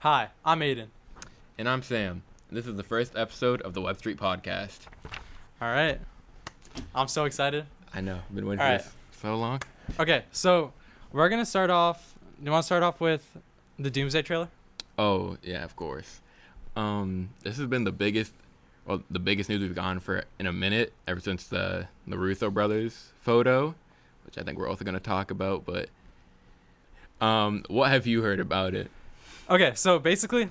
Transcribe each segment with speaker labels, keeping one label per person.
Speaker 1: Hi, I'm Aiden.
Speaker 2: And I'm Sam. This is the first episode of the TheWebStreetPodcast.
Speaker 1: All right. I'm so excited.
Speaker 2: I know. I've been waiting
Speaker 1: All
Speaker 2: for
Speaker 1: right.
Speaker 2: this so long.
Speaker 1: Okay, so we're going to start off. You want to start off with the Doomsday trailer?
Speaker 2: Oh, yeah, of course. This has been the biggest news we've gotten for in a minute, ever since the Russo brothers photo, which I think we're also going to talk about. But what have you heard about it?
Speaker 1: Okay, so basically,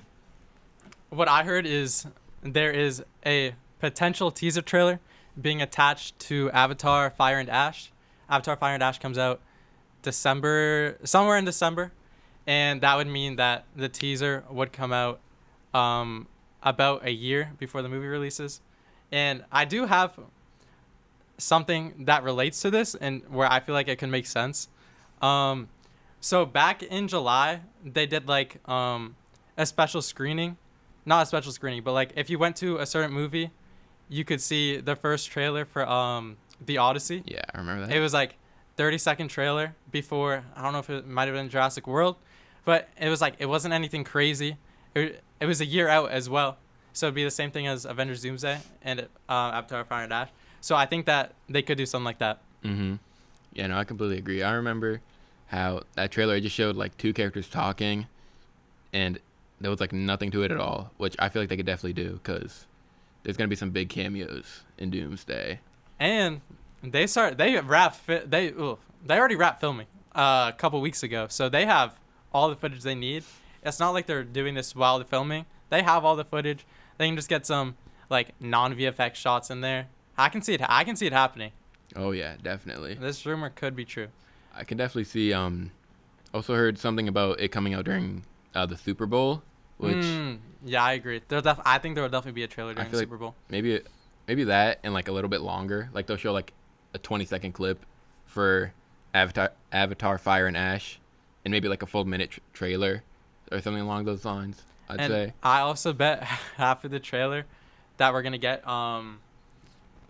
Speaker 1: what I heard is there is a potential teaser trailer being attached to Avatar Fire and Ash. Avatar Fire and Ash comes out somewhere in December, and that would mean that the teaser would come out about a year before the movie releases. And I do have something that relates to this and where I feel like it can make sense. So back in July, they did like a special screening. Not a special screening, but like if you went to a certain movie, you could see the first trailer for The Odyssey.
Speaker 2: Yeah, I remember that.
Speaker 1: It was like 30-second trailer before, I don't know if it might have been Jurassic World, but it was like it wasn't anything crazy. It was a year out as well. So it'd be the same thing as Avengers Doomsday and Avatar Fire and Ash. So I think that they could do something like that.
Speaker 2: Mm-hmm. Yeah, no, I completely agree. I remember how that trailer just showed like two characters talking, and there was like nothing to it at all, which I feel like they could definitely do because there's gonna be some big cameos in Doomsday.
Speaker 1: And they already wrapped filming a couple weeks ago, so they have all the footage they need. It's not like they're doing this while they're filming. They have all the footage. They can just get some like non-VFX shots in there. I can see it happening.
Speaker 2: Oh yeah, definitely.
Speaker 1: This rumor could be true.
Speaker 2: I can definitely see. Also heard something about it coming out during the Super Bowl, which
Speaker 1: yeah, I agree. I think there will definitely be a trailer during the Super Bowl.
Speaker 2: Maybe that and like a little bit longer. Like they'll show like a 20-second clip for Avatar Fire and Ash, and maybe like a full minute trailer or something along those lines. I'd say.
Speaker 1: I also bet half of the trailer that we're gonna get,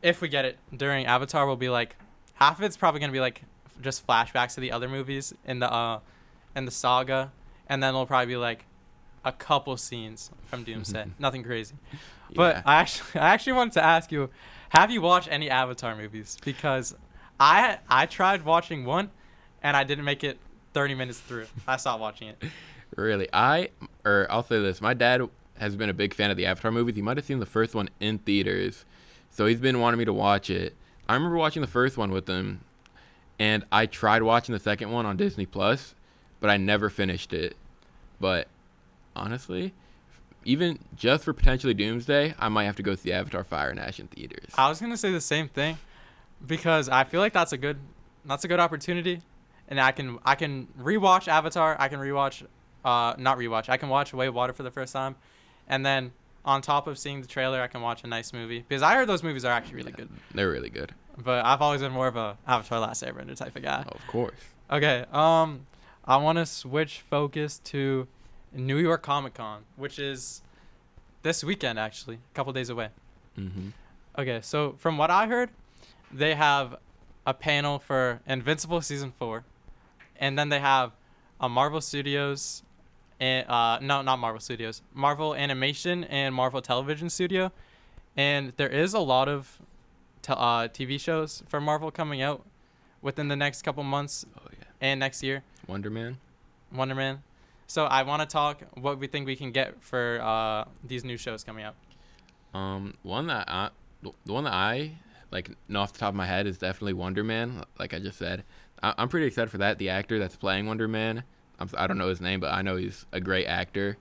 Speaker 1: if we get it during Avatar, will be like half of it's probably gonna be like just flashbacks to the other movies in the saga, and then it'll probably be like a couple scenes from Doomsday. Nothing crazy. Yeah. But I actually wanted to ask you, have you watched any Avatar movies? Because I tried watching one, and I didn't make it 30 minutes through. I stopped watching it.
Speaker 2: Really? I'll say this. My dad has been a big fan of the Avatar movies. He might have seen the first one in theaters, so he's been wanting me to watch it. I remember watching the first one with him, and I tried watching the second one on Disney Plus, but I never finished it. But honestly, even just for potentially Doomsday, I might have to go see Avatar Fire and Ash in theaters.
Speaker 1: I was gonna say the same thing, because I feel like that's a good opportunity, and I can rewatch Avatar. I can rewatch, not rewatch. I can watch Way of Water for the first time, and then on top of seeing the trailer, I can watch a nice movie, because I heard those movies are actually really good.
Speaker 2: They're really good.
Speaker 1: But I've always been more of a Avatar Last Airbender type of guy.
Speaker 2: Oh, of course.
Speaker 1: Okay. I want to switch focus to New York Comic Con, which is this weekend, actually, a couple days away.
Speaker 2: Mm-hmm.
Speaker 1: Okay, so from what I heard, they have a panel for Invincible Season 4, and then they have a Marvel Studios, and no, not Marvel Studios, Marvel Animation and Marvel Television Studio, and there is a lot of TV shows for Marvel coming out within the next couple months.
Speaker 2: Oh, yeah.
Speaker 1: And next year.
Speaker 2: Wonder Man.
Speaker 1: So I want to talk what we think we can get for these new shows coming out.
Speaker 2: The one that I like know off the top of my head is definitely Wonder Man. Like I just said, I'm pretty excited for that. The actor that's playing Wonder Man, I don't know his name, but I know he's a great actor.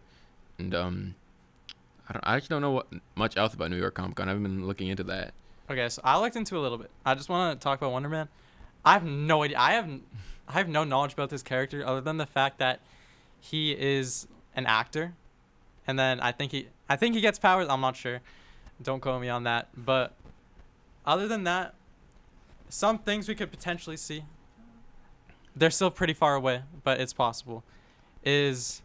Speaker 2: And I actually don't know much else about New York Comic Con. I haven't been looking into that.
Speaker 1: Okay, so I looked into it a little bit. I just want to talk about Wonder Man. I have no idea. I have no knowledge about this character other than the fact that he is an actor, and then I think he gets powers. I'm not sure. Don't quote me on that. But other than that, some things we could potentially see. They're still pretty far away, but it's possible. Is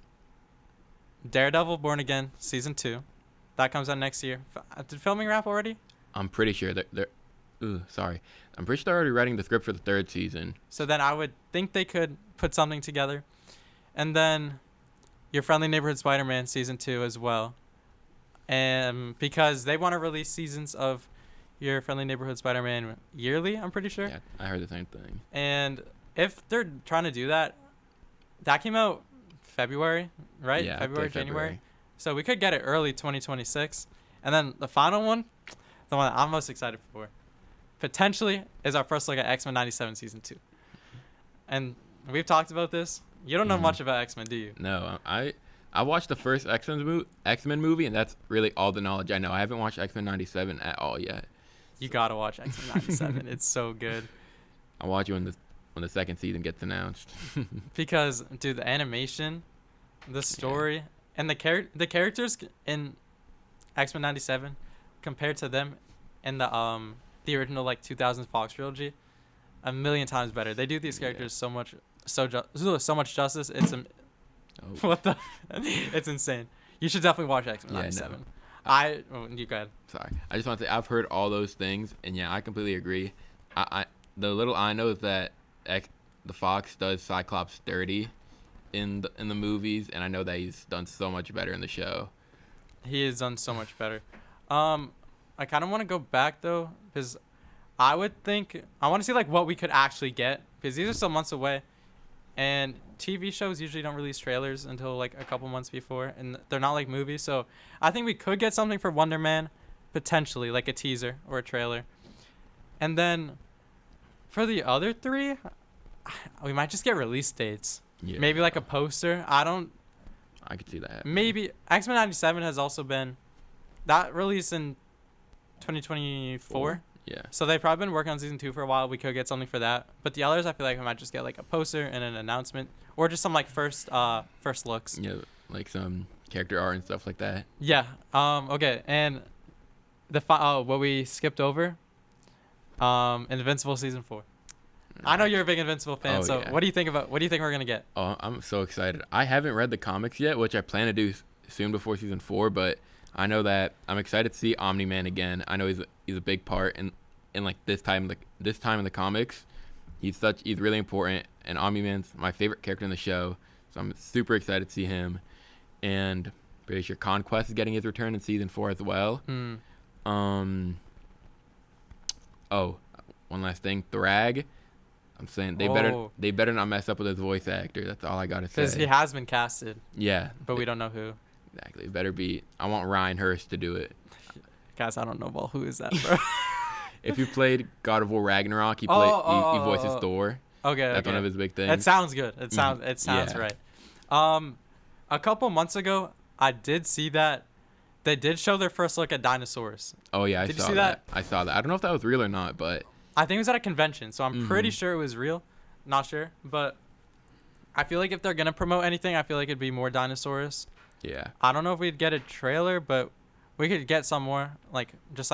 Speaker 1: Daredevil Born Again Season 2. That comes out next year. Did filming wrap already?
Speaker 2: I'm pretty sure I'm pretty sure they're already writing the script for the third season.
Speaker 1: So then I would think they could put something together. And then Your Friendly Neighborhood Spider-Man season 2 as well. And because they want to release seasons of Your Friendly Neighborhood Spider-Man yearly, I'm pretty sure.
Speaker 2: Yeah, I heard the same thing.
Speaker 1: And if they're trying to do that, that came out February, right?
Speaker 2: Yeah,
Speaker 1: February,
Speaker 2: February.
Speaker 1: January. So we could get it early 2026. And then the final one, the one that I'm most excited for, potentially is our first look at X-Men 97 season 2. And we've talked about this. You don't know much about X-Men, do you?
Speaker 2: No, I watched the first X-Men movie, and that's really all the knowledge I know. I haven't watched X-Men 97 at all yet.
Speaker 1: You gotta watch X-Men 97. It's so good.
Speaker 2: I'll watch it when the second season gets announced.
Speaker 1: Because, dude, the animation, the story, and the characters in X-Men 97 compared to them in the original 2000s Fox trilogy, a million times better. They do these characters so much justice. It's what the it's insane. You should definitely watch X-Men 97. No. You go ahead.
Speaker 2: Sorry, I just want to say I've heard all those things, and yeah, I completely agree. The little I know is that the Fox does Cyclops dirty in the movies, and I know that he's done so much better in the show.
Speaker 1: He has done so much better. I kind of want to go back though, because I would think I want to see what we could actually get, because these are still months away, and TV shows usually don't release trailers until a couple months before, and they're not like movies. So I think we could get something for Wonder Man, potentially a teaser or a trailer, and then for the other three, we might just get release dates.
Speaker 2: Yeah.
Speaker 1: Maybe a poster.
Speaker 2: I could see that.
Speaker 1: Maybe X-Men 97 has also been that released in 2024.
Speaker 2: Yeah.
Speaker 1: So they've probably been working on season 2 for a while. We could get something for that. But the others, I feel like we might just get a poster and an announcement, or just some first looks.
Speaker 2: Yeah, some character art and stuff like that.
Speaker 1: Yeah. Okay. And what we skipped over, Invincible season 4. I know you're a big Invincible fan. What do you think we're gonna get?
Speaker 2: Oh, I'm so excited. I haven't read the comics yet, which I plan to do soon before season 4. But I know that I'm excited to see Omni-Man again. I know he's a big part in this time in the comics. He's really important, and Omni-Man's my favorite character in the show, so I'm super excited to see him. And pretty sure Conquest is getting his return in season 4 as well. Oh, one last thing, Thrag. I'm saying they better not mess up with his voice actor. That's all I gotta say.
Speaker 1: Because he has been casted.
Speaker 2: Yeah,
Speaker 1: but we don't know who.
Speaker 2: Exactly. It better be. I want Ryan Hurst to do it.
Speaker 1: Guys, I don't know. Well, who is that, bro?
Speaker 2: If you played God of War Ragnarok, he voices Thor.
Speaker 1: Okay,
Speaker 2: that's one of his big things.
Speaker 1: It sounds good. It sounds right. A couple months ago, I did see that they did show their first look at dinosaurs.
Speaker 2: Oh yeah, did you see that? I saw that. I don't know if that was real or not, but
Speaker 1: I think it was at a convention, so I'm pretty sure it was real. Not sure, but I feel like if they're gonna promote anything, I feel like it'd be more dinosaurs.
Speaker 2: Yeah.
Speaker 1: I don't know if we'd get a trailer, but we could get some more, just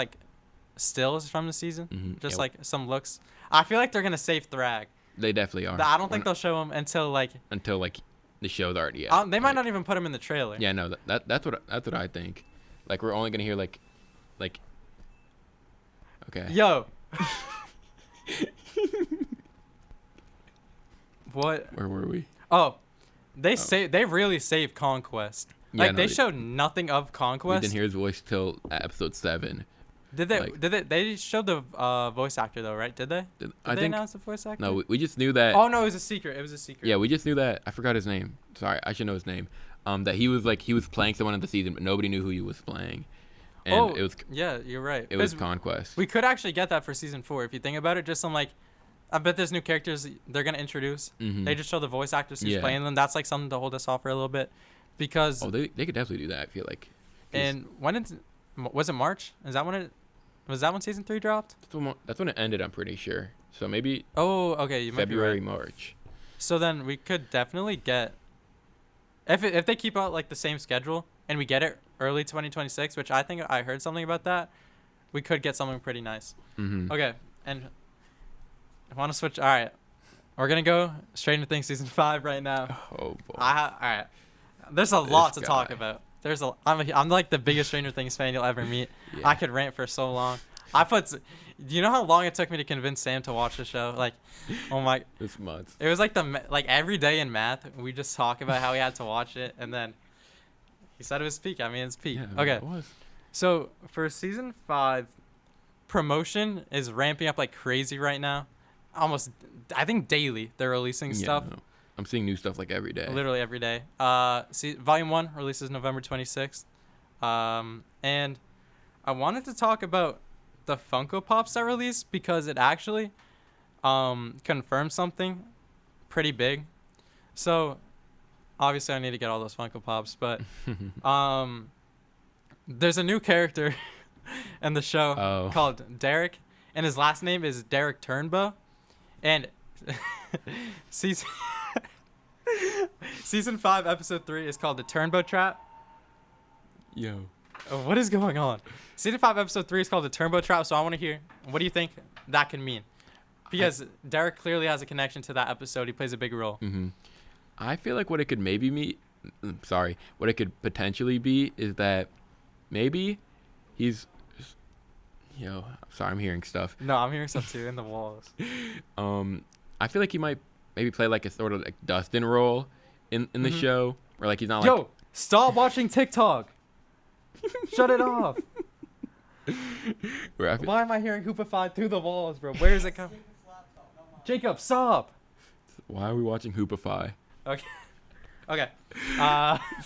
Speaker 1: stills from the season, just some looks. I feel like they're gonna save Thrag.
Speaker 2: They definitely are.
Speaker 1: I don't think they'll show him until
Speaker 2: the show's already out.
Speaker 1: They might not even put him in the trailer.
Speaker 2: Yeah, no, that's what I think. We're only gonna hear okay.
Speaker 1: Yo. What?
Speaker 2: Where were we?
Speaker 1: Oh, they really saved Conquest.
Speaker 2: Yeah,
Speaker 1: they showed nothing of Conquest.
Speaker 2: We didn't hear his voice till episode 7.
Speaker 1: Did they? They showed the voice actor though, right? Did they? Did they announce the voice actor?
Speaker 2: No, we just knew that.
Speaker 1: Oh no, it was a secret.
Speaker 2: Yeah, we just knew that. I forgot his name. Sorry, I should know his name. That he was playing someone in the season, but nobody knew who he was playing. And it was.
Speaker 1: Yeah, you're right.
Speaker 2: It was Conquest.
Speaker 1: We could actually get that for season 4 if you think about it. Just some I bet there's new characters they're gonna introduce. They just show the voice actors who's playing them. That's something to hold us off for a little bit, because.
Speaker 2: Oh, they could definitely do that. I feel like.
Speaker 1: And was it March? Was that when season 3 dropped?
Speaker 2: That's when it ended. I'm pretty sure. So maybe.
Speaker 1: Oh, okay. You might
Speaker 2: February,
Speaker 1: be right.
Speaker 2: March.
Speaker 1: So then we could definitely get. If they keep out the same schedule and we get it early 2026, which I think I heard something about that, we could get something pretty nice. Okay, and I want to switch. All right, we're gonna go Stranger Things season 5 right now.
Speaker 2: Oh boy.
Speaker 1: All right. There's a lot to talk about. I'm the biggest Stranger Things fan you'll ever meet. Yeah. I could rant for so long. Do you know how long it took me to convince Sam to watch the show? Like, oh my,
Speaker 2: It's months.
Speaker 1: it was like like every day in math, we just talk about how he had to watch it, and then he said it was peak. I mean, it's peak.
Speaker 2: Yeah,
Speaker 1: Okay,
Speaker 2: it was.
Speaker 1: so for season 5, promotion is ramping up like crazy right now. Almost, I think daily they're releasing stuff.
Speaker 2: No. I'm seeing new stuff like every day.
Speaker 1: Literally every day. Volume 1 releases November 26th. And I wanted to talk about the Funko Pops that released because it actually confirmed something pretty big. So obviously I need to get all those Funko Pops, but there's a new character in the show called Derek, and his last name is Derek Turnbow. And season 5, episode 3 is called The Turnbow Trap.
Speaker 2: Yo.
Speaker 1: What is going on? Season 5, episode 3 is called The Turnbow Trap, so I want to hear, what do you think that can mean? Because Derek clearly has a connection to that episode. He plays a big role.
Speaker 2: Mm-hmm. I feel like what it could maybe mean, what it could potentially be is that maybe he's, sorry, I'm hearing stuff.
Speaker 1: No, I'm hearing stuff too in the walls.
Speaker 2: I feel like he might maybe play like a sort of like Dustin role in the show, or like he's not like.
Speaker 1: Yo, stop watching TikTok. Shut it off. Why am I hearing Hoopify through the walls, bro? Where is it coming? Jacob, stop.
Speaker 2: Why are we watching Hoopify?
Speaker 1: Okay.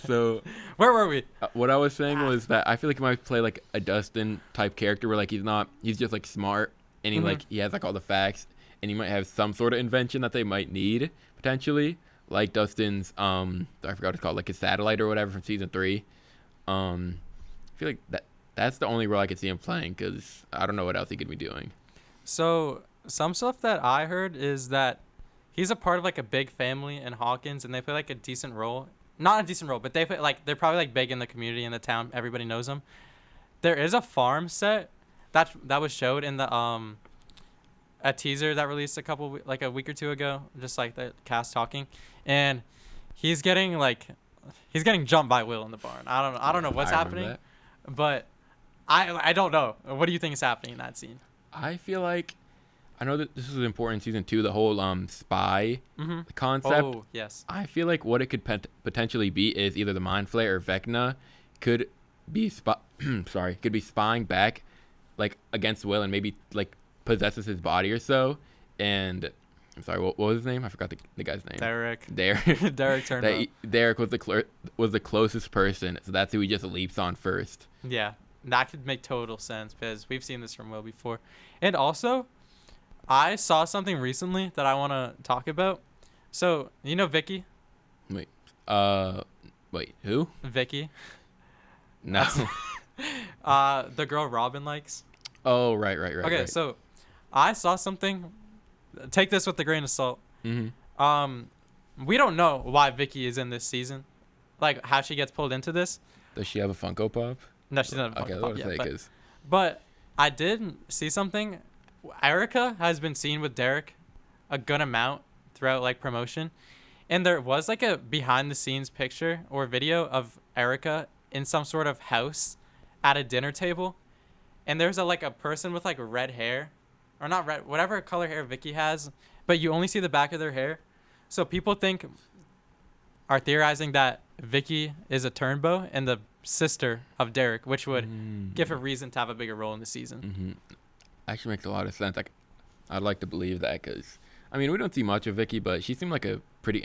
Speaker 2: So
Speaker 1: where were we?
Speaker 2: What I was saying was that I feel like he might play like a Dustin type character where like he's just like smart and he has like all the facts, and he might have some sort of invention that they might need potentially, like Dustin's I forgot what it's called, like his satellite or whatever from season 3. I feel like that's the only role I could see him playing, because I don't know what else he could be doing.
Speaker 1: So some stuff that I heard is that he's a part of like a big family in Hawkins, and they play like a decent role. Not a decent role, but they play like, they're probably like big in the community, in the town. Everybody knows them. There is a farm set that was showed in the a teaser that released a week or two ago, just like the cast talking, and he's getting jumped by Will in the barn. I don't know what's happening, but I don't know. What do you think is happening in that scene?
Speaker 2: I feel like, I know that this is important in season 2, the whole spy concept.
Speaker 1: Oh, yes.
Speaker 2: I feel like what it could potentially be is either the Mind Flayer or Vecna could be spying back like against Will, and maybe like possesses his body or so. And I'm sorry, what was his name? I forgot the guy's name.
Speaker 1: Derek.
Speaker 2: Derek
Speaker 1: Turnbow.
Speaker 2: Derek was the closest person, so that's who he just leaps on first.
Speaker 1: Yeah, that could make total sense because we've seen this from Will before. And also, I saw something recently that I want to talk about. So, you know Vicky?
Speaker 2: Wait, who?
Speaker 1: Vicky.
Speaker 2: No.
Speaker 1: The girl Robin likes.
Speaker 2: Oh, right.
Speaker 1: Okay,
Speaker 2: right.
Speaker 1: so I saw something. Take this with a grain of salt. Mm-hmm. We don't know why Vicky is in this season, like how she gets pulled into this.
Speaker 2: Does she have a Funko Pop?
Speaker 1: No, she doesn't have a Funko Pop
Speaker 2: yet.
Speaker 1: But I did see something. Erica has been seen with Derek a good amount throughout like promotion, and there was like a behind the scenes picture or video of Erica in some sort of house at a dinner table, and there's a person with like red hair, or not red, whatever color hair Vicky has, but you only see the back of their hair. So people are theorizing that Vicky is a Turnbow and the sister of Derek, which would give her reason to have a bigger role in the season.
Speaker 2: Mm-hmm. Actually makes a lot of sense. I'd like to believe that, because I mean, we don't see much of Vicky, but she seemed like a pretty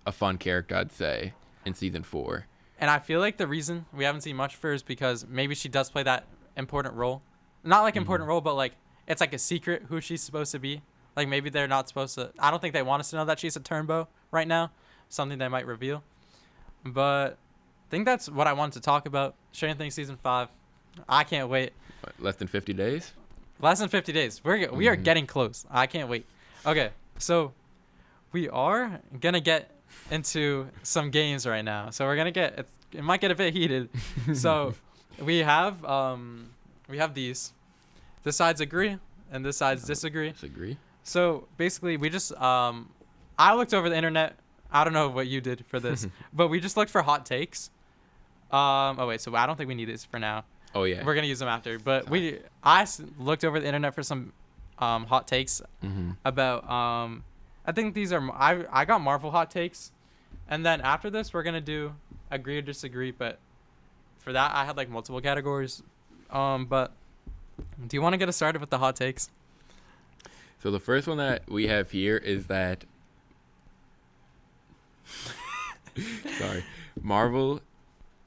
Speaker 2: a fun character, I'd say, in season 4.
Speaker 1: And I feel like the reason we haven't seen much of her is because maybe she does play that important role. Not like important role, but like it's like a secret who she's supposed to be. Like maybe they're not supposed to. I don't think they want us to know that she's a Turnbow right now. Something they might reveal. But I think that's what I wanted to talk about. Stranger Things season 5. I can't wait.
Speaker 2: What, less than 50 days?
Speaker 1: Less than 50 days. We are getting close. I can't wait. Okay, so we are gonna get into some games right now. So we're gonna it might get a bit heated. So we have these. This side's agree and this side's disagree.
Speaker 2: Disagree.
Speaker 1: So basically, we just I looked over the internet. I don't know what you did for this, but we just looked for hot takes. Oh wait, so I don't think we need this for now.
Speaker 2: Oh yeah.
Speaker 1: We're gonna use them after. But I looked over the internet for some hot takes about I think these are I got Marvel hot takes, and then after this we're gonna do agree or disagree. But for that I had like multiple categories. But do you want to get us started with the hot takes?
Speaker 2: So the first one that we have here is that sorry, Marvel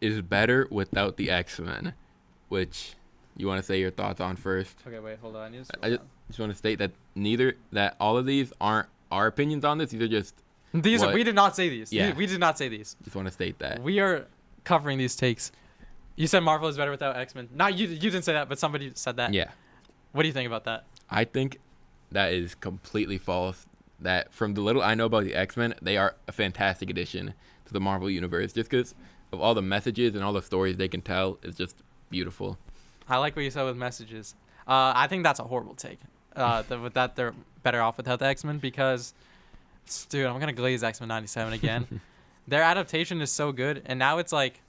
Speaker 2: is better without the X-Men, which you want to say your thoughts on first.
Speaker 1: Okay, wait, hold on.
Speaker 2: I just want to state that all of these aren't our opinions on this. These are just
Speaker 1: we did not say these.
Speaker 2: Yeah.
Speaker 1: We did not say these.
Speaker 2: Just want to state that.
Speaker 1: We are covering these takes. You said Marvel is better without X-Men. Not you. You didn't say that, but somebody said that.
Speaker 2: Yeah.
Speaker 1: What do you think about that?
Speaker 2: I think that is completely false. That from the little I know about the X-Men, they are a fantastic addition to the Marvel universe. Just because of all the messages and all the stories they can tell, is just beautiful.
Speaker 1: I like what you said with messages. I think that's a horrible take. With that, they're better off without the X-Men because, dude, I'm gonna glaze X-Men '97 again. Their adaptation is so good, and now it's like,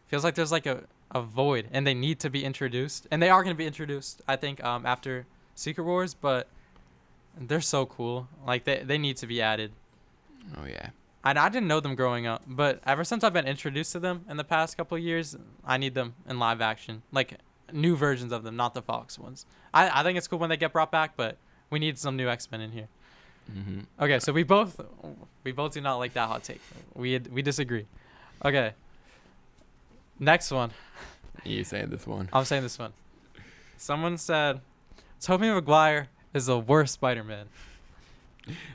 Speaker 1: feels like there's like a void, and they need to be introduced, and they are gonna be introduced. I think after Secret Wars, but they're so cool. Like they need to be added.
Speaker 2: Oh yeah.
Speaker 1: And I didn't know them growing up, but ever since I've been introduced to them in the past couple of years, I need them in live action, like new versions of them, not the Fox ones. I think it's cool when they get brought back, but we need some new X-Men in here.
Speaker 2: Mm-hmm.
Speaker 1: Okay, so we both do not like that hot take. We disagree. Okay. Next one.
Speaker 2: You saying this one?
Speaker 1: I'm saying this one. Someone said Tobey Maguire is the worst Spider-Man.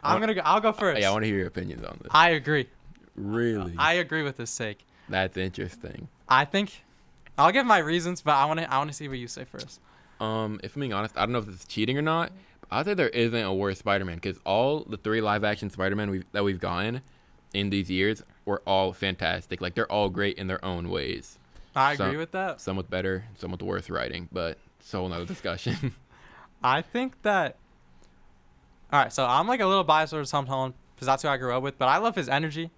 Speaker 1: I'll go first.
Speaker 2: Yeah, I want to hear your opinions on this.
Speaker 1: I agree.
Speaker 2: Really?
Speaker 1: I agree with this take.
Speaker 2: That's interesting.
Speaker 1: I think I'll give my reasons, but I want to see what you say first.
Speaker 2: If I'm being honest, I don't know if it's cheating or not. But I'd say there isn't a worse Spider-Man because all the 3 live-action Spider-Man that we've gotten in these years were all fantastic. Like they're all great in their own ways.
Speaker 1: I agree with that.
Speaker 2: Some with better, some with worse writing, but it's a whole nother discussion.
Speaker 1: I think that. All right, so I'm like a little biased towards Tom Holland because that's who I grew up with, but I love his energy,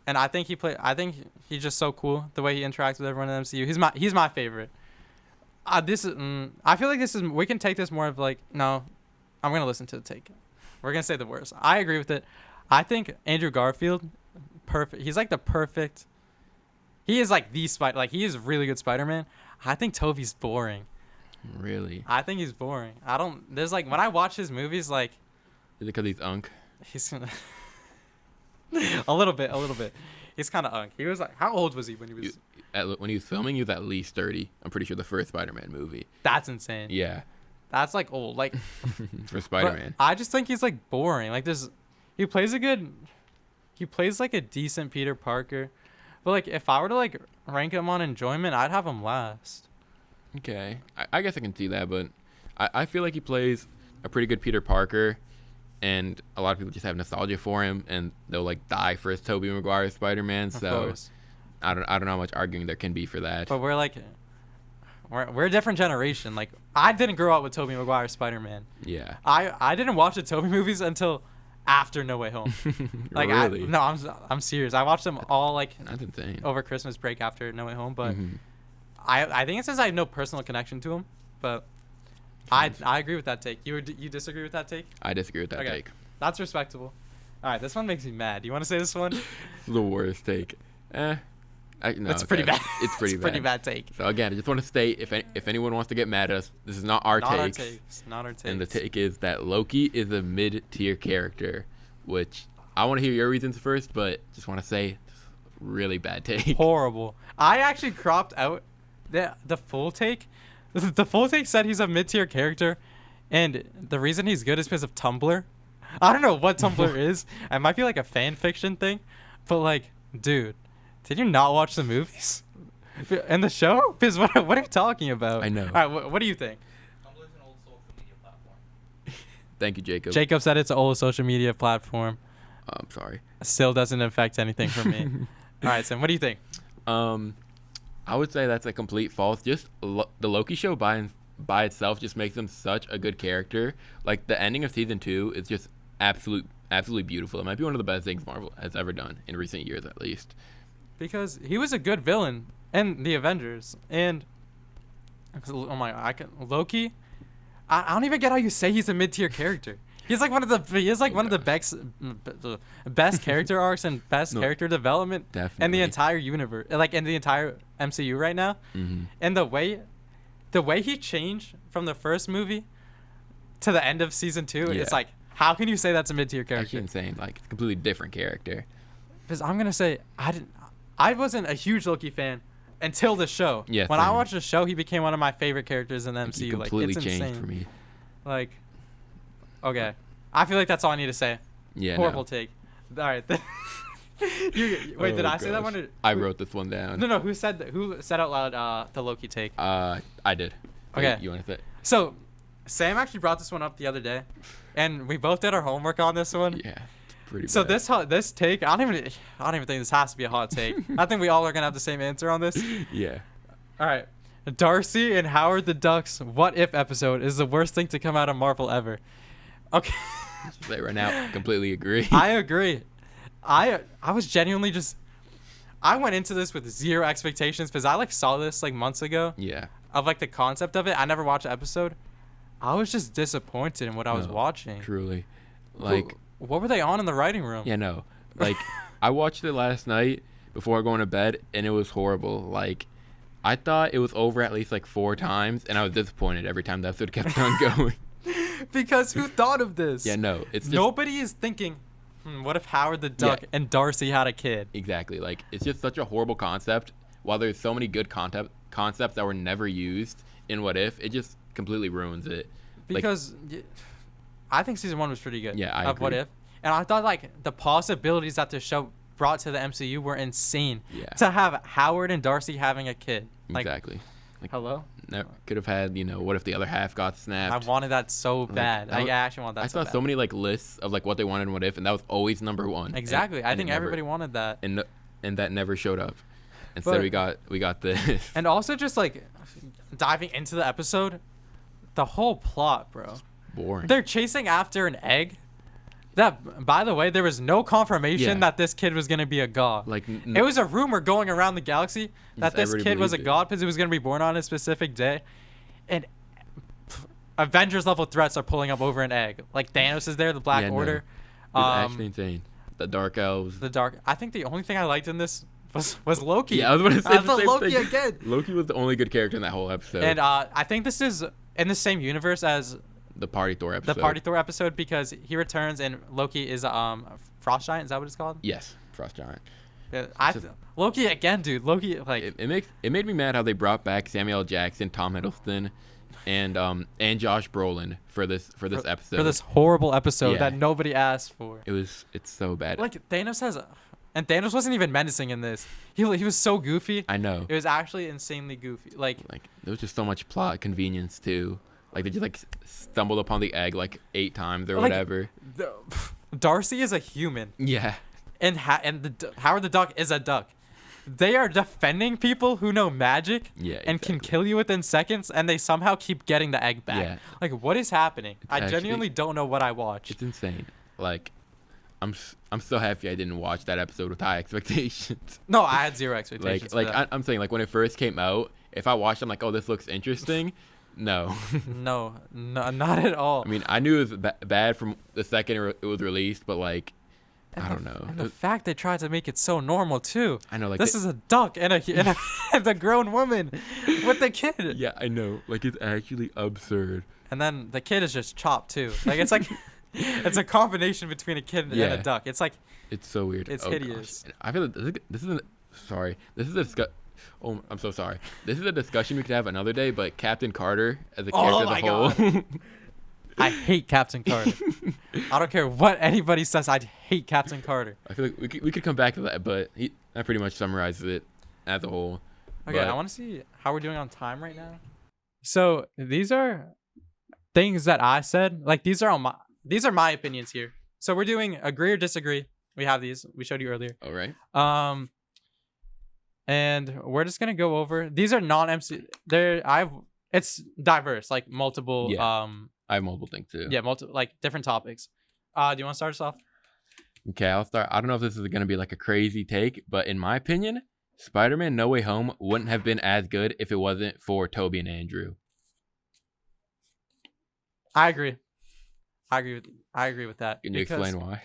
Speaker 1: and I think he's just so cool the way he interacts with everyone in the MCU. He's my favorite. I feel like we can take this more of like no, I'm gonna listen to the take. We're gonna say the worst. I agree with it. I think Andrew Garfield, perfect. He's like the perfect. He is like the Spider. Like he is a really good Spider-Man. I think Tobey's boring.
Speaker 2: Really?
Speaker 1: I think he's boring. There's like when I watch his movies, like.
Speaker 2: Is it because he's unk?
Speaker 1: He's a little bit. He's kind of unk. He was like, how old was he when he was?
Speaker 2: When he was filming, he was at least 30. I'm pretty sure the first Spider-Man movie.
Speaker 1: That's insane.
Speaker 2: Yeah.
Speaker 1: That's like old. Like
Speaker 2: for Spider-Man.
Speaker 1: I just think he's like boring. Like he plays like a decent Peter Parker, but like if I were to like rank him on enjoyment, I'd have him last.
Speaker 2: Okay, I guess I can see that, but I feel like he plays a pretty good Peter Parker. And a lot of people just have nostalgia for him, and they'll like die for his Tobey Maguire Spider-Man. So I don't know how much arguing there can be for that.
Speaker 1: But we're a different generation. Like I didn't grow up with Tobey Maguire Spider-Man.
Speaker 2: Yeah.
Speaker 1: I didn't watch the Tobey movies until after No Way Home. Like
Speaker 2: really?
Speaker 1: I'm serious. I watched them all like
Speaker 2: that's insane.
Speaker 1: Over Christmas break after No Way Home, but I think it's since I have no personal connection to him, but. I agree with that take. You disagree with that take?
Speaker 2: I disagree with that take.
Speaker 1: That's respectable. All right, this one makes me mad. You want to say this one?
Speaker 2: The worst take. No,
Speaker 1: it's pretty bad.
Speaker 2: It's pretty bad.
Speaker 1: Pretty bad take.
Speaker 2: So again, I just want to state if anyone wants to get mad at us, this is not our takes.
Speaker 1: Not our takes.
Speaker 2: And the take is that Loki is a mid-tier character, which I want to hear your reasons first, but just want to say, really bad take.
Speaker 1: Horrible. I actually cropped out the full take. The full take said he's a mid-tier character, and the reason he's good is because of Tumblr. I don't know what Tumblr is. It might be like a fan fiction thing, but like, dude, did you not watch the movies and the show? Because what are you talking about?
Speaker 2: I know.
Speaker 1: All right, what do you think?
Speaker 3: Tumblr's an old social media platform.
Speaker 2: Thank you, Jacob.
Speaker 1: Jacob said it's an old social media platform.
Speaker 2: I'm sorry.
Speaker 1: Still doesn't affect anything for me. All right, Sam, what do you think?
Speaker 2: I would say that's a complete false. Just the Loki show by itself just makes him such a good character. Like the ending of season 2 is just absolutely beautiful. It might be one of the best things Marvel has ever done in recent years, at least.
Speaker 1: Because he was a good villain in the Avengers, and Oh my, Loki. I don't even get how you say he's a mid-tier character. He's like one of the best character arcs and best character development in
Speaker 2: Definitely.
Speaker 1: the entire universe, like in the entire MCU right now.
Speaker 2: Mm-hmm.
Speaker 1: And the way he changed from the first movie to the end of season 2, it's like, how can you say that's a mid-tier character?
Speaker 2: Actually insane. Like, it's a completely different character.
Speaker 1: Because I'm gonna say I wasn't a huge Loki fan until the show.
Speaker 2: Yeah,
Speaker 1: when I
Speaker 2: same.
Speaker 1: watched the show, he became one of my favorite characters in the MCU.
Speaker 2: He completely
Speaker 1: like, it's
Speaker 2: changed
Speaker 1: insane.
Speaker 2: for me.
Speaker 1: Like, okay, I feel like that's all I need to say.
Speaker 2: Yeah.
Speaker 1: Horrible
Speaker 2: No.
Speaker 1: take. All right. Wait, did I say that one? Or,
Speaker 2: I wrote this one down.
Speaker 1: No. Who said out loud the Loki take?
Speaker 2: I did.
Speaker 1: Okay.
Speaker 2: Wait, you want to say?
Speaker 1: So, Sam actually brought this one up the other day, and we both did our homework on this one.
Speaker 2: Yeah. Pretty
Speaker 1: So
Speaker 2: bad.
Speaker 1: this take, I don't even think this has to be a hot take. I think we all are gonna have the same answer on this.
Speaker 2: Yeah.
Speaker 1: All right, Darcy and Howard the Duck's "What If" episode is the worst thing to come out of Marvel ever. Okay.
Speaker 2: Say right now, completely agree.
Speaker 1: I agree. I was genuinely just. I went into this with zero expectations because I saw this months ago
Speaker 2: Yeah.
Speaker 1: of the concept of it. I never watched the episode. I was just disappointed in what I was watching.
Speaker 2: Truly.
Speaker 1: What were they on in the writing room?
Speaker 2: Yeah, no. I watched it last night before going to bed, and it was horrible. I thought it was over at least 4 times, and I was disappointed every time the episode kept on going.
Speaker 1: Because who thought of this?
Speaker 2: Yeah, no. It's just,
Speaker 1: Nobody is thinking, what if Howard the Duck and Darcy had a kid?
Speaker 2: exactly. It's just such a horrible concept. While there's so many good concepts that were never used in What If, it just completely ruins it.
Speaker 1: Because I think season 1 was pretty good.
Speaker 2: Yeah, I
Speaker 1: of What
Speaker 2: agree.
Speaker 1: If. And I thought the possibilities that the show brought to the MCU were insane.
Speaker 2: Yeah.
Speaker 1: To have Howard and Darcy having a kid.
Speaker 2: Exactly.
Speaker 1: Hello?
Speaker 2: Could have had, what if the other half got
Speaker 1: I
Speaker 2: snapped?
Speaker 1: wanted that so bad. I actually want that
Speaker 2: I
Speaker 1: so
Speaker 2: saw
Speaker 1: bad.
Speaker 2: so many lists of what they wanted in What If, and that was always number 1.
Speaker 1: Exactly. I
Speaker 2: and
Speaker 1: think
Speaker 2: it never-
Speaker 1: everybody wanted that.
Speaker 2: and that never showed up. Instead,
Speaker 1: But-
Speaker 2: we got this.
Speaker 1: And also just diving into the episode, the whole plot, bro.
Speaker 2: Boring.
Speaker 1: They're chasing after an egg. That, by the way, there was no confirmation
Speaker 2: Yeah.
Speaker 1: that this kid was gonna be a god. It was a rumor going around the galaxy that this
Speaker 2: everybody
Speaker 1: kid was a
Speaker 2: believed it.
Speaker 1: god because he was gonna be born on a specific day, and Avengers level threats are pulling up over an egg. Thanos is there, the Black
Speaker 2: Yeah, no.
Speaker 1: Order,
Speaker 2: It was actually insane. The Dark Elves.
Speaker 1: the Dark. I think the only thing I liked in this was Loki.
Speaker 2: Yeah, I was going to say
Speaker 1: I
Speaker 2: the
Speaker 1: thought
Speaker 2: same
Speaker 1: Loki
Speaker 2: thing.
Speaker 1: again.
Speaker 2: Loki was the only good character in that whole episode.
Speaker 1: And I think this is in the same universe as
Speaker 2: the Party Thor episode.
Speaker 1: the Party Thor episode because he returns and Loki is a frost giant. Is that what it's called?
Speaker 2: Yes, Frost Giant.
Speaker 1: Yeah, Loki again, dude. Loki
Speaker 2: It made me mad how they brought back Samuel L. Jackson, Tom Hiddleston, and Josh Brolin for this episode.
Speaker 1: for this horrible episode
Speaker 2: Yeah.
Speaker 1: that nobody asked for.
Speaker 2: It's so bad.
Speaker 1: Thanos has and Thanos wasn't even menacing in this. He was so goofy.
Speaker 2: I know.
Speaker 1: It was actually insanely goofy.
Speaker 2: There was just so much plot convenience too. They just stumbled upon the egg 8 times or whatever.
Speaker 1: Darcy is a human,
Speaker 2: Yeah.
Speaker 1: and Howard the Duck is a duck. They are defending people who know magic
Speaker 2: Yeah,
Speaker 1: and can
Speaker 2: exactly.
Speaker 1: kill you within seconds, and they somehow keep getting the egg back.
Speaker 2: Yeah.
Speaker 1: What is happening? I
Speaker 2: actually-
Speaker 1: genuinely don't know what I watched.
Speaker 2: It's insane. I'm so happy I didn't watch that episode with high expectations.
Speaker 1: No, I had zero expectations. for that.
Speaker 2: I'm saying when it first came out, if I watched, I'm oh, this looks interesting. No.
Speaker 1: No, not at all.
Speaker 2: I mean, I knew it was bad from the second it was released, but I don't know.
Speaker 1: And the fact they tried to make it so normal too.
Speaker 2: I know,
Speaker 1: This is a duck and and a grown woman with the kid.
Speaker 2: Yeah, I know. It's actually absurd.
Speaker 1: And then the kid is just chopped too. It's it's a combination between a kid and
Speaker 2: Yeah.
Speaker 1: a duck. It's
Speaker 2: It's so weird.
Speaker 1: It's
Speaker 2: Oh,
Speaker 1: hideous.
Speaker 2: gosh. I feel like this is sorry. This is a Oh, I'm so sorry. This is a discussion we could have another day, but Captain Carter as a character as a whole.
Speaker 1: I hate Captain Carter. I don't care what anybody says. I hate Captain Carter.
Speaker 2: I feel like we could come back to that, but that pretty much summarizes it as a whole.
Speaker 1: Okay,
Speaker 2: But-
Speaker 1: I want to see how we're doing on time right now. So these are things that I said. These are my opinions here. So we're doing agree or disagree. We have these. We showed you earlier.
Speaker 2: All right.
Speaker 1: And we're just gonna go over. These are non-MC. It's diverse, multiple.
Speaker 2: Yeah. I have multiple things too.
Speaker 1: Yeah, multiple different topics. Do you want to start us off?
Speaker 2: Okay, I'll start. I don't know if this is going to be a crazy take, but in my opinion, Spider-Man No Way Home wouldn't have been as good if it wasn't for Tobey and Andrew.
Speaker 1: I agree. I agree with that.
Speaker 2: Can you explain why?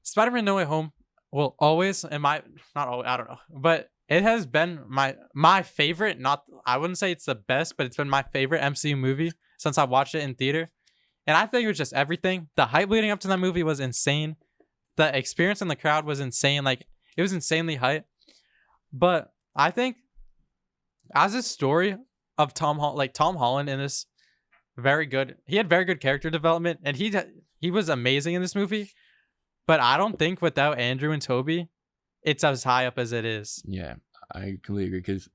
Speaker 1: Spider-Man No Way Home will always, not always, I don't know, but it has been my favorite. Not, I wouldn't say it's the best, but it's been my favorite MCU movie since I watched it in theater. And I think it was just everything. The hype leading up to that movie was insane. The experience in the crowd was insane. Like, it was insanely hype. But I think as a story of Tom Holland in this, he had very good character development, and he was amazing in this movie. But I don't think without Andrew and Tobey, it's as high up as it is.
Speaker 2: Yeah, I completely agree. Because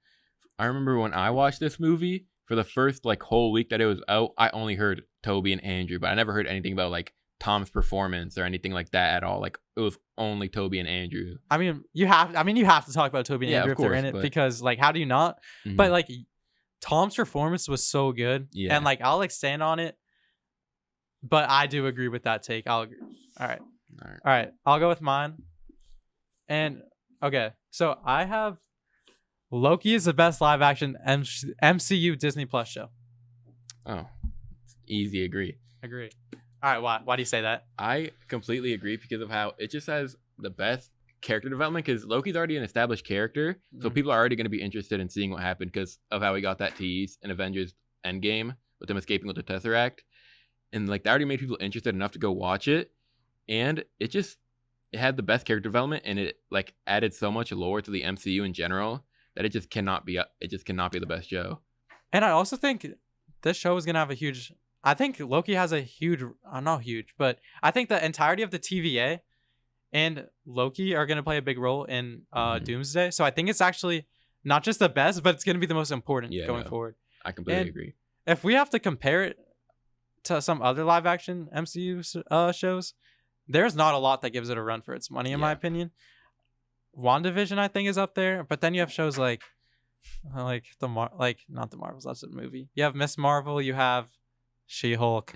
Speaker 2: I remember when I watched this movie, for the first like whole week that it was out, I only heard Tobey and Andrew, but I never heard anything about like Tom's performance or anything like that at all. Like, it was only Tobey and Andrew.
Speaker 1: I mean, you have to talk about Tobey and Andrew if they're in it, because like, how do you not?
Speaker 2: Mhm.
Speaker 1: But like, Tom's performance was so good.
Speaker 2: Yeah.
Speaker 1: And like, I'll stand on it. But I do agree with that take. I'll agree. All right. I'll go with mine. And okay, so I have Loki is the best live action MCU Disney Plus show.
Speaker 2: Oh, easy agree.
Speaker 1: Agree. All right, why do you say that?
Speaker 2: I completely agree because of how it just has the best character development, because Loki's already an established character, so people are already going to be interested in seeing what happened because of how he got that tease in Avengers Endgame with him escaping with the Tesseract. And like, that already made people interested enough to go watch it. And it had the best character development, and it like added so much lore to the MCU in general that it just cannot be the best show.
Speaker 1: And I also think this show is going to have I think Loki has a huge, not huge, but I think the entirety of the TVA and Loki are going to play a big role in Doomsday. So I think it's actually not just the best, but it's going to be the most important going forward.
Speaker 2: I completely agree.
Speaker 1: If we have to compare it to some other live action MCU shows, there's not a lot that gives it a run for its money, in my opinion. WandaVision, I think, is up there, but then you have shows like not the Marvels. That's a movie. You have Miss Marvel. You have She-Hulk.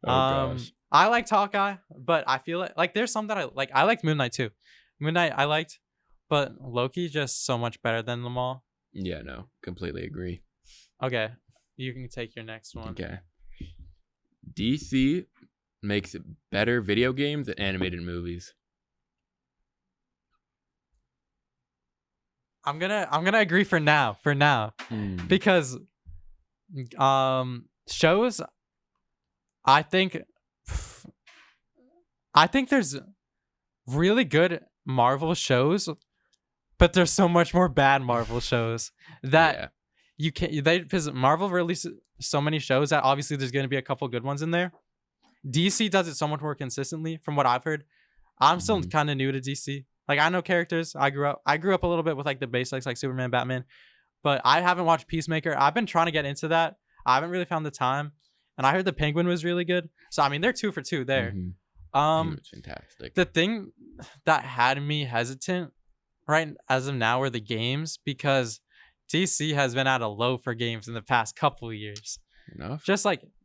Speaker 2: Gosh.
Speaker 1: I liked Hawkeye, but I feel like there's some that I like. I liked Moon Knight too. Moon Knight I liked, but Loki just so much better than them all.
Speaker 2: Yeah, no, completely agree.
Speaker 1: Okay, you can take your next one.
Speaker 2: Okay. DC makes better video games than animated movies.
Speaker 1: I'm gonna agree for now. Because shows, I think there's really good Marvel shows, but there's so much more bad Marvel shows that you can't. Because Marvel releases so many shows that obviously there's going to be a couple good ones in there. DC does it so much more consistently, from what I've heard. I'm still kind of new to DC. Like, I know characters. I grew up a little bit with like the basics, like Superman, Batman, but I haven't watched Peacemaker. I've been trying to get into that. I haven't really found the time, and I heard the Penguin was really good. So I mean, they're 2 for 2 there.
Speaker 2: It's fantastic.
Speaker 1: The thing that had me hesitant right as of now were the games, because DC has been at a low for games in the past couple of years.
Speaker 2: Enough.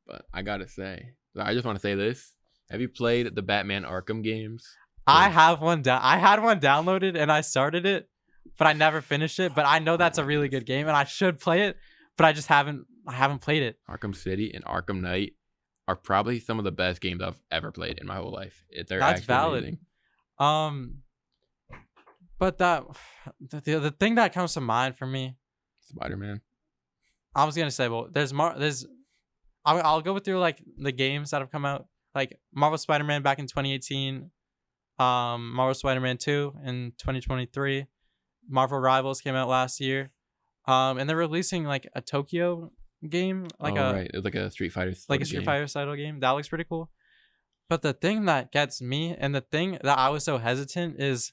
Speaker 1: But
Speaker 2: I gotta say, I just want to say this: have you played the Batman Arkham games?
Speaker 1: I have one down. I had one downloaded and I started it, but I never finished it. But I know that's a really good game and I should play it, but I just haven't played it.
Speaker 2: Arkham City and Arkham Knight are probably some of the best games I've ever played in my whole life.
Speaker 1: That's valid. Amazing. But the thing that comes to mind for me,
Speaker 2: Spider-Man.
Speaker 1: I was gonna say, well, I'll go through like the games that have come out, like Marvel Spider-Man back in 2018. Marvel Spider-Man 2 in 2023. Marvel Rivals came out last year. And they're releasing like a Tokyo game,
Speaker 2: right. It was like a Street Fighter
Speaker 1: style game. That looks pretty cool. But the thing that gets me, and the thing that I was so hesitant, is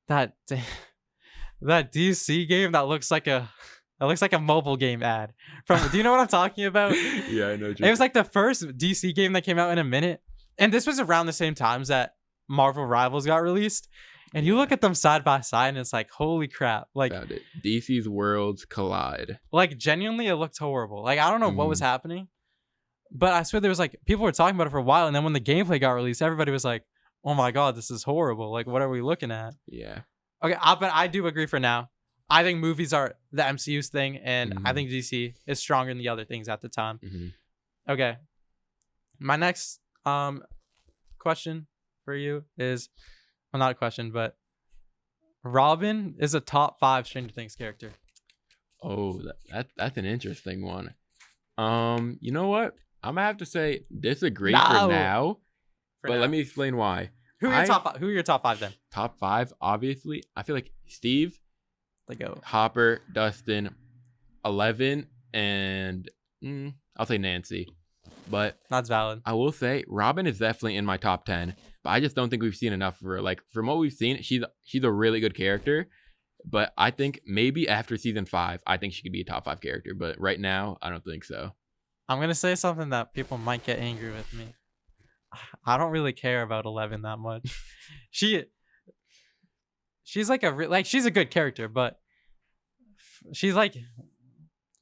Speaker 1: that DC game that looks like a mobile game ad. Do you know what I'm talking about?
Speaker 2: Yeah, I know.
Speaker 1: It was like the first DC game that came out in a minute, and this was around the same times that Marvel Rivals got released. And you look at them side by side, and it's like, holy crap! Like,
Speaker 2: DC's worlds collide.
Speaker 1: Like, genuinely, it looked horrible. Like, I don't know what was happening, but I swear there was like people were talking about it for a while, and then when the gameplay got released, everybody was like, "Oh my god, this is horrible! Like, what are we looking at?"
Speaker 2: Yeah.
Speaker 1: Okay, but I do agree for now. I think movies are the MCU's thing, and I
Speaker 2: Mhm.
Speaker 1: think DC is stronger than the other things at the time.
Speaker 2: Hmm.
Speaker 1: Okay, my next question for you is, well, not a question, but Robin is a top 5 Stranger Things character.
Speaker 2: Oh, that's an interesting one. You know what? I'm gonna have to say disagree for
Speaker 1: No,
Speaker 2: now,
Speaker 1: for
Speaker 2: but
Speaker 1: now.
Speaker 2: let me explain why.
Speaker 1: Who are your
Speaker 2: I-
Speaker 1: top 5? Who are your top 5 then?
Speaker 2: Top 5, obviously. I feel like Steve,
Speaker 1: Like go.
Speaker 2: Hopper, Dustin, 11, and I'll say Nancy. But
Speaker 1: That's valid.
Speaker 2: I will say Robin is definitely in my top 10, but I just don't think we've seen enough of her. Like from what we've seen, she's a really good character. But I think maybe after season 5, I think she could be a top 5 character. But right now, I don't think so.
Speaker 1: I'm gonna say something that people might get angry with me. I don't really care about 11 that much. she's like she's a good character, but she's like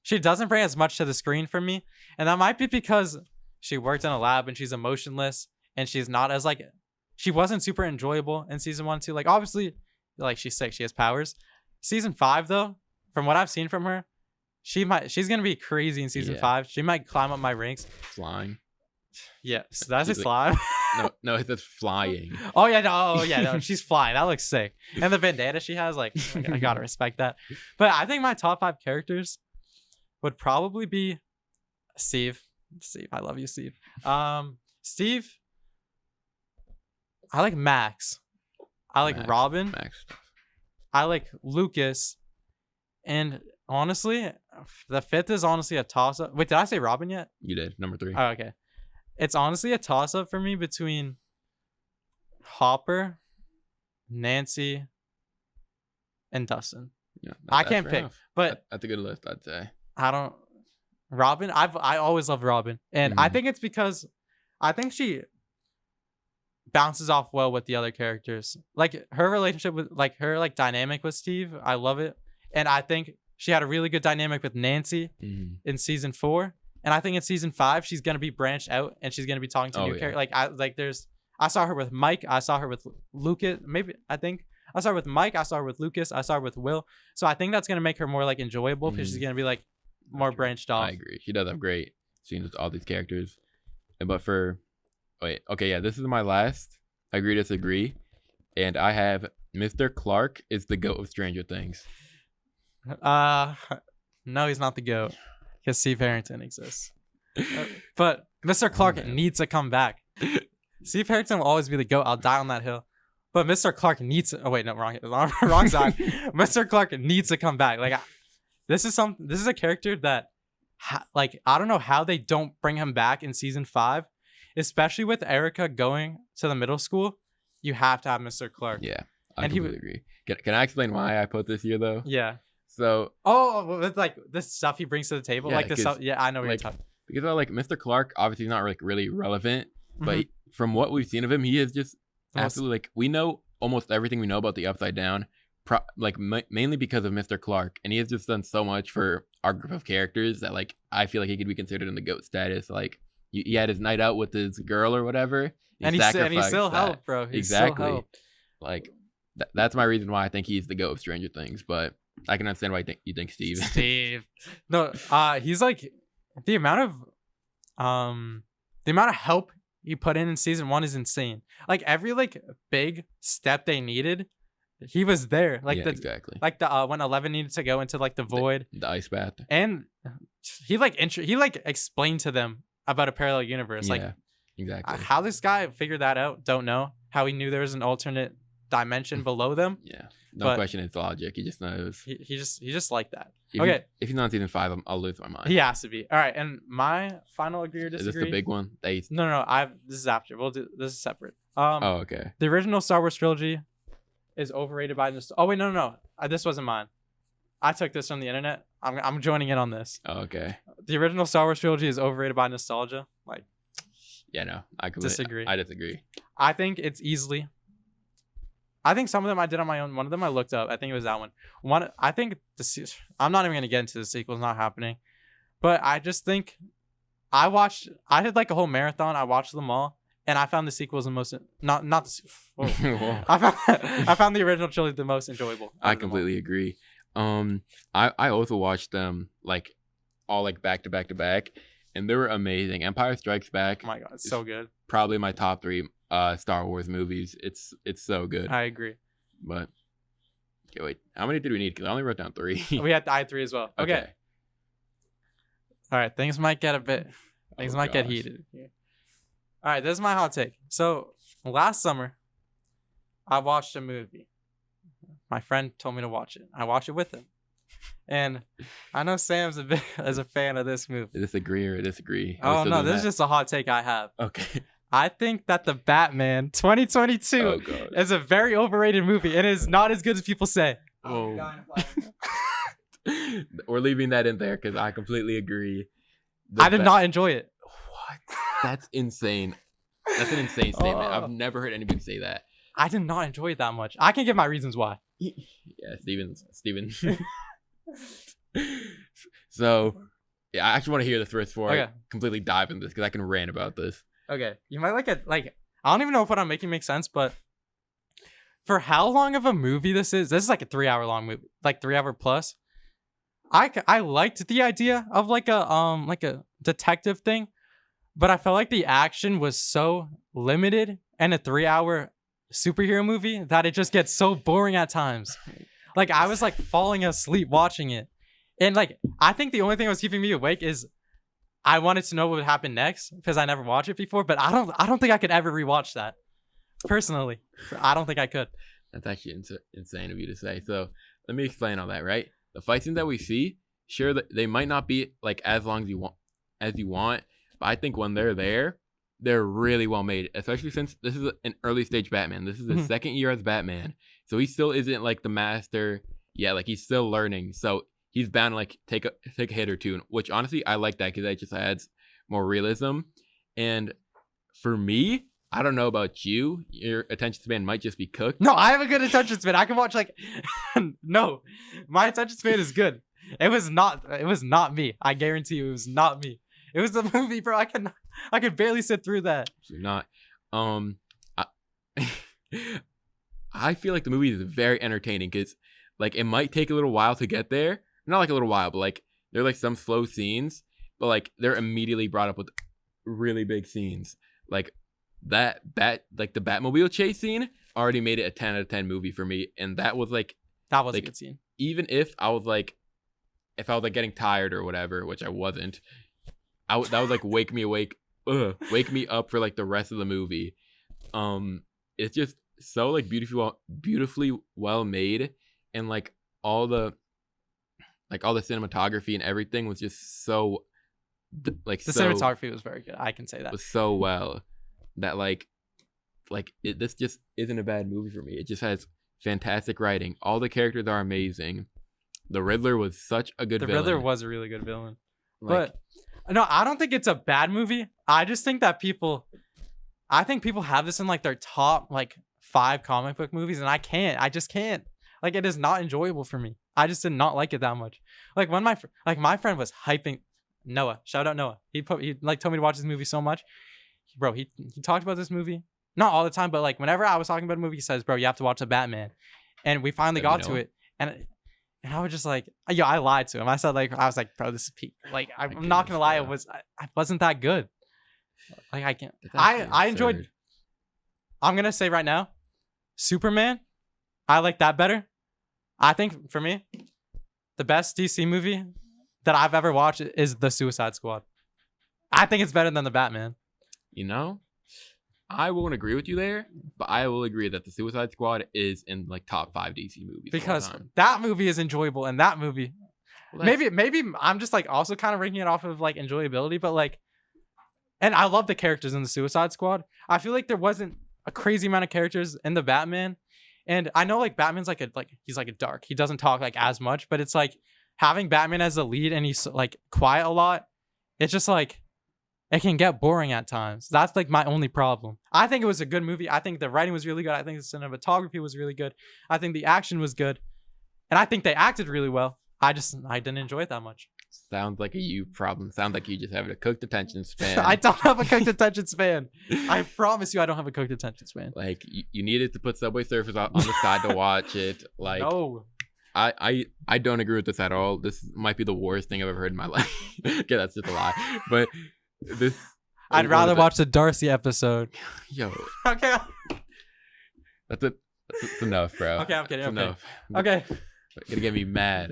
Speaker 1: she doesn't bring as much to the screen for me, and that might be because she worked in a lab and she's emotionless and she's not as like she wasn't super enjoyable in season 1 too. Like obviously, like she's sick, she has powers. Season 5 though, from what I've seen from her, she's gonna be crazy in season
Speaker 2: Yeah.
Speaker 1: 5. She might climb up my ranks.
Speaker 2: Flying.
Speaker 1: Yes, that's a
Speaker 2: She's
Speaker 1: slime.
Speaker 2: No, it's just flying.
Speaker 1: Oh yeah, no, she's flying. That looks sick. And the bandana she has, like, I gotta respect that. But I think my top 5 characters would probably be Steve. Steve, I love you, Steve. Steve. I like Max. I like
Speaker 2: Max.
Speaker 1: Robin.
Speaker 2: Max.
Speaker 1: I like Lucas. And honestly, the 5th is honestly a toss up. Wait, did I say Robin yet?
Speaker 2: You did. Number 3.
Speaker 1: Oh, okay. It's honestly a toss up for me between Hopper, Nancy, and Dustin.
Speaker 2: Yeah,
Speaker 1: I can't pick, but
Speaker 2: that's a good list, I'd say.
Speaker 1: I don't. Robin, I always loved Robin, and I
Speaker 2: Mhm.
Speaker 1: think it's because I think she bounces off well with the other characters. Like her relationship with, like her like dynamic with Steve, I love it, and I think she had a really good dynamic with Nancy
Speaker 2: Mhm.
Speaker 1: in season 4. And I think in season 5, she's gonna be branched out and she's gonna be talking to new characters. I saw her with Mike. I saw her with Lucas. I saw her with Mike. I saw her with Lucas. I saw her with Will. So I think that's gonna make her more like enjoyable because she's gonna be like more branched off.
Speaker 2: I agree. She does have great scenes with all these characters. But this is my last agree disagree, and I have Mr. Clark is the GOAT of Stranger Things.
Speaker 1: No, he's not the GOAT because Steve Harrington exists. But Mr. Clark
Speaker 2: man.
Speaker 1: needs to come back. Steve Harrington will always be the GOAT. I'll die on that hill. But Mr. Clark needs to. Oh wait, no, wrong side. Mr. Clark needs to come back. Like, this is a character that, I don't know how they don't bring him back in season 5, especially with Erica going to the middle school. You have to have Mr. Clark.
Speaker 2: Yeah, I
Speaker 1: And
Speaker 2: completely agree. Can I explain why I put this here though?
Speaker 1: Yeah.
Speaker 2: So
Speaker 1: With like this stuff he brings to the table,
Speaker 2: Yeah,
Speaker 1: like this
Speaker 2: 'cause,
Speaker 1: stuff. Yeah, I know what you're
Speaker 2: like,
Speaker 1: talking.
Speaker 2: because like Mr. Clark, obviously he's not like really relevant, but
Speaker 1: Mhm.
Speaker 2: from what we've seen of him, he is just
Speaker 1: The most-
Speaker 2: absolutely like we know almost everything we know about the Upside Down, mainly because of Mr. Clark, and he has just done so much for our group of characters that like I feel like he could be considered in the GOAT status. Like he had his night out with his girl or whatever,
Speaker 1: and he
Speaker 2: sacrificed
Speaker 1: still
Speaker 2: that.
Speaker 1: helped, bro. He
Speaker 2: Exactly.
Speaker 1: Still helped.
Speaker 2: Like that's my reason why I think he's the GOAT of Stranger Things, but I can understand why you think Steve.
Speaker 1: Steve. No, he's like the amount of help he put in season 1 is insane. Like every like big step they needed, he was there. Like
Speaker 2: yeah, exactly.
Speaker 1: like the when 11 needed to go into like the void,
Speaker 2: The ice bath.
Speaker 1: and he explained to them about a parallel universe. Like
Speaker 2: exactly.
Speaker 1: how this guy figured that out, don't know. How he knew there was an alternate dimension below them.
Speaker 2: Yeah. Don't
Speaker 1: but-
Speaker 2: question his logic. He just knows.
Speaker 1: He just like that.
Speaker 2: If he's not in season 5, I'll lose my mind.
Speaker 1: He has to be. All right, and my final agree or
Speaker 2: Is
Speaker 1: disagree.
Speaker 2: this the big one?
Speaker 1: No. This is after. This is separate.
Speaker 2: Oh, okay.
Speaker 1: The original Star Wars trilogy is overrated by this. Oh wait, no. This wasn't mine. I took this from the internet. I'm joining in on this.
Speaker 2: Oh, okay.
Speaker 1: The original Star Wars trilogy is overrated by nostalgia. Like,
Speaker 2: Yeah, no. I
Speaker 1: Disagree.
Speaker 2: I disagree.
Speaker 1: I think it's easily. I think some of them I did on my own. One of them I looked up. I think it was that one. I think I'm not even gonna get into the sequels. Not happening. But I just think I did like a whole marathon. I watched them all, and I found the sequels the most not the. Whoa.
Speaker 2: Whoa.
Speaker 1: I found the original trilogy the most enjoyable.
Speaker 2: I completely agree. I also watched them like all like back to back to back, and they were amazing. Empire Strikes Back.
Speaker 1: Oh my god, it's so good.
Speaker 2: Probably my top 3 Star Wars movies. It's so good.
Speaker 1: I agree.
Speaker 2: But okay, wait, how many did we need? Because I only wrote down 3.
Speaker 1: I had 3 as well. Okay. All right, things might get get heated. Yeah. All right, this is my hot take. So last summer, I watched a movie. My friend told me to watch it. I watched it with him, and I know Sam's a fan of this movie.
Speaker 2: Disagree or disagree?
Speaker 1: Oh no, this is just a hot take I have.
Speaker 2: Okay.
Speaker 1: I think that the Batman 2022 is a very overrated movie, and it is not as good as people say.
Speaker 2: Whoa. We're leaving that in there because I completely agree.
Speaker 1: I did not enjoy it.
Speaker 2: What? That's insane. That's an insane statement. I've never heard anybody say that.
Speaker 1: I did not enjoy it that much. I can give my reasons why.
Speaker 2: Yeah, Steven. So, yeah, I actually want to hear this first before I completely dive into this because I can rant about this.
Speaker 1: Okay, you might like it. Like, I don't even know if what I'm making makes sense, but for how long of a movie this is like a 3-hour long movie, like 3 hour plus. I liked the idea of like a detective thing, but I felt like the action was so limited in a 3-hour superhero movie that it just gets so boring at times. Like I was like falling asleep watching it, and like I think the only thing that was keeping me awake is I wanted to know what would happen next because I never watched it before. But I don't think I could ever rewatch that personally. I don't think I could.
Speaker 2: That's actually insane of you to say. So let me explain all that. Right, the fight scenes that we see, sure that they might not be like as long as you want, but I think when they're there, they're really well made, especially since this is an early stage Batman. This is his second year as Batman. So he still isn't like the master yet. Like he's still learning. So he's bound to like take a hit or two, which honestly, I like that because that just adds more realism. And for me, I don't know about you. Your attention span might just be cooked.
Speaker 1: No, I have a good attention span. I can watch like, no, my attention span is good. It was not me. I guarantee you it was not me. It was the movie, bro. I could barely sit through that.
Speaker 2: Not. I feel like the movie is very entertaining because, like, it might take a little while to get there. Not like a little while, but like there are like some slow scenes, but like they're immediately brought up with really big scenes. Like the Batmobile chase scene already made it a 10 out of 10 movie for me, and that was like
Speaker 1: a good scene.
Speaker 2: Even if I was like getting tired or whatever, which I wasn't, that would like wake me up for like the rest of the movie. It's just so like beautifully well made, and like all the cinematography and everything was just so
Speaker 1: cinematography was very good. I can say that
Speaker 2: was so well that this just isn't a bad movie for me. It just has fantastic writing. All the characters are amazing. The Riddler was such a good villain. The Riddler
Speaker 1: was a really good villain. But no, I don't think it's a bad movie. I just think that people have this in like their top like 5 comic book movies, and I just can't. Like, it is not enjoyable for me. I just did not like it that much. Like when my friend was hyping Noah, shout out Noah. He like told me to watch this movie so much. Bro, he talked about this movie. Not all the time, but like whenever I was talking about a movie, he says, "Bro, you have to watch The Batman." And we finally got to it, and I was just like, yo, I lied to him. I said I was like, bro, this is peak. Like I'm not gonna lie, I wasn't that good. Like I can't. I enjoyed. I'm gonna say right now, Superman. I like that better. I think for me, the best DC movie that I've ever watched is The Suicide Squad. I think it's better than The Batman.
Speaker 2: You know, I won't agree with you there, but I will agree that The Suicide Squad is in like top 5 DC movies.
Speaker 1: Because that movie is enjoyable, and that movie, maybe I'm just like also kind of ranking it off of like enjoyability, but like, and I love the characters in The Suicide Squad. I feel like there wasn't a crazy amount of characters in The Batman. And I know like Batman's he's like a dark. He doesn't talk like as much, but it's like having Batman as the lead and he's like quiet a lot. It's just like it can get boring at times. That's like my only problem. I think it was a good movie. I think the writing was really good. I think the cinematography was really good. I think the action was good. And I think they acted really well. I didn't enjoy it that much.
Speaker 2: Sounds like a you problem. Sounds like you just have a cooked attention span.
Speaker 1: I don't have a cooked attention span. I promise you, I don't have a cooked attention span.
Speaker 2: Like you needed to put Subway Surfers on the side to watch it. Like
Speaker 1: No.
Speaker 2: I don't agree with this at all. This might be the worst thing I've ever heard in my life. Okay, that's just a lie. But this.
Speaker 1: I'd rather watch the Darcy episode.
Speaker 2: Yo.
Speaker 1: Okay.
Speaker 2: That's enough, bro.
Speaker 1: Okay, I'm kidding.
Speaker 2: That's
Speaker 1: Okay.
Speaker 2: enough.
Speaker 1: Okay.
Speaker 2: You're gonna get me mad.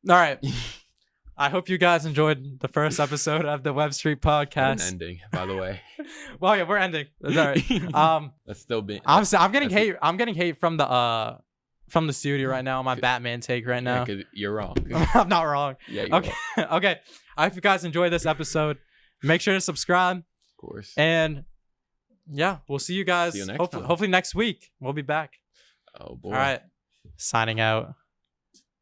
Speaker 1: All right. I hope you guys enjoyed the first episode of the Web Street
Speaker 2: What an
Speaker 1: Podcast.
Speaker 2: ending, by the way.
Speaker 1: Well, yeah, we're ending. All right.
Speaker 2: That's still being.
Speaker 1: I'm getting hate. I'm getting hate from the studio right now on my Batman take right now.
Speaker 2: Yeah, 'cause you're wrong.
Speaker 1: I'm not wrong.
Speaker 2: Yeah, you're
Speaker 1: Okay. Okay. I hope you guys enjoyed this episode. Make sure to subscribe.
Speaker 2: Of course.
Speaker 1: And yeah, we'll see you guys
Speaker 2: See you next time.
Speaker 1: hopefully next week. We'll be back.
Speaker 2: Oh boy.
Speaker 1: All right. Signing out.